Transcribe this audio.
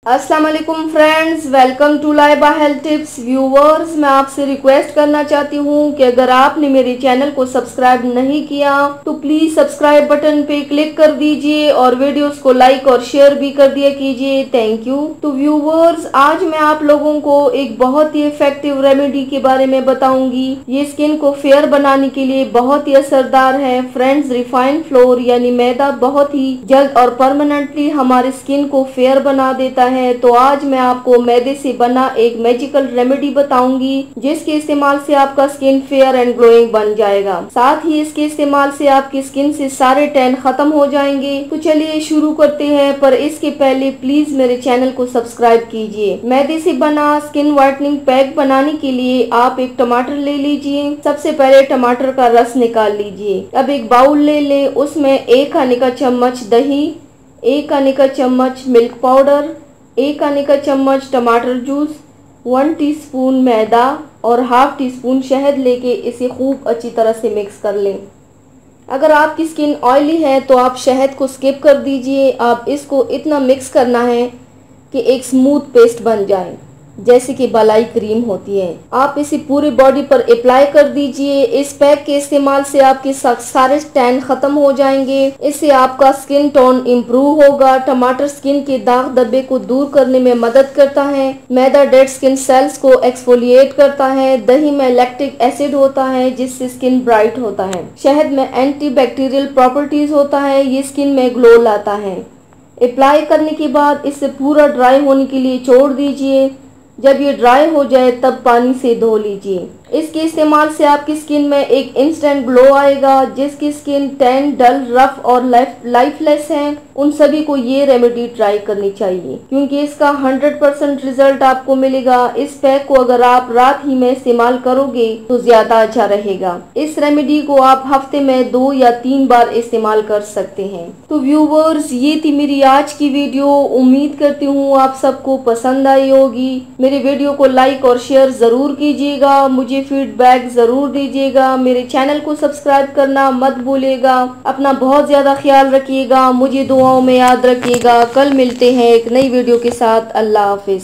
अस्सलाम वालेकुम friends, welcome to Laiba health tips. Viewers, मैं आपसे रिक्वेस्ट करना चाहती हूँ कि अगर आपने मेरे चैनल को सब्सक्राइब नहीं किया तो प्लीज सब्सक्राइब बटन पे क्लिक कर दीजिए और वीडियोस को लाइक और शेयर भी कर दिया कीजिए। Thank you. तो व्यूवर्स, आज मैं आप लोगों को एक बहुत ही इफेक्टिव रेमेडी के बारे में बताऊंगी। ये स्किन को फेयर बनाने के लिए बहुत ही असरदार है। फ्रेंड्स, रिफाइंड फ्लोर यानी मैदा बहुत ही जल्द और परमानेंटली हमारे स्किन को फेयर बना देता है। तो आज मैं आपको मैदे से बना एक मैजिकल रेमेडी बताऊंगी जिसके इस्तेमाल से आपका स्किन फेयर एंड ग्लोइंग बन जाएगा। साथ ही इसके इस्तेमाल से आपकी स्किन से सारे टैन खत्म हो जाएंगे। तो चलिए शुरू करते हैं, पर इसके पहले प्लीज मेरे चैनल को सब्सक्राइब कीजिए। मैदे से बना स्किन व्हाइटनिंग पैक बनाने के लिए आप एक टमाटर ले लीजिए। सबसे पहले टमाटर का रस निकाल लीजिए। अब एक बाउल ले ले, उसमें 1 खाने का चम्मच दही, 1 खाने का चम्मच मिल्क पाउडर, 1 खाने का चम्मच टमाटर जूस, 1 टीस्पून मैदा और हाफ टी स्पून शहद लेके इसे खूब अच्छी तरह से मिक्स कर लें। अगर आपकी स्किन ऑयली है तो आप शहद को स्किप कर दीजिए। आप इसको इतना मिक्स करना है कि एक स्मूथ पेस्ट बन जाए, जैसे कि बालाई क्रीम होती है। आप इसे पूरी बॉडी पर अप्लाई कर दीजिए। इस पैक के इस्तेमाल से आपके सारे टैन खत्म हो जाएंगे। इससे आपका स्किन टोन इम्प्रूव होगा। टमाटर स्किन के दाग धब्बे को दूर करने में मदद करता है। मैदा डेड स्किन सेल्स को एक्सफोलिएट करता है। दही में लैक्टिक एसिड होता है जिससे स्किन ब्राइट होता है। शहद में एंटी बैक्टीरियल प्रॉपर्टीज होता है, ये स्किन में ग्लो लाता है। अप्लाई करने के बाद इसे पूरा ड्राई होने के लिए छोड़ दीजिए। जब ये ड्राई हो जाए तब पानी से धो लीजिए। इसके इस्तेमाल से आपकी स्किन में एक इंस्टेंट ग्लो आएगा। जिसकी स्किन टैन, डल, रफ और लाइफलेस है, उन सभी को ये रेमेडी ट्राई करनी चाहिए क्योंकि इसका 100% रिजल्ट आपको मिलेगा। इस पैक को अगर आप रात ही में इस्तेमाल करोगे तो ज्यादा अच्छा रहेगा। इस रेमेडी को आप हफ्ते में 2 या 3 बार इस्तेमाल कर सकते हैं। तो व्यूवर्स, ये थी मेरी आज की वीडियो। उम्मीद करती हूँ आप सबको पसंद आई होगी। मेरे वीडियो को लाइक और शेयर जरूर कीजिएगा। मुझे फीडबैक जरूर दीजिएगा। मेरे चैनल को सब्सक्राइब करना मत भूलिएगा। अपना बहुत ज्यादा ख्याल रखिएगा। मुझे दुआओं में याद रखिएगा। कल मिलते हैं एक नई वीडियो के साथ। अल्लाह हाफिज।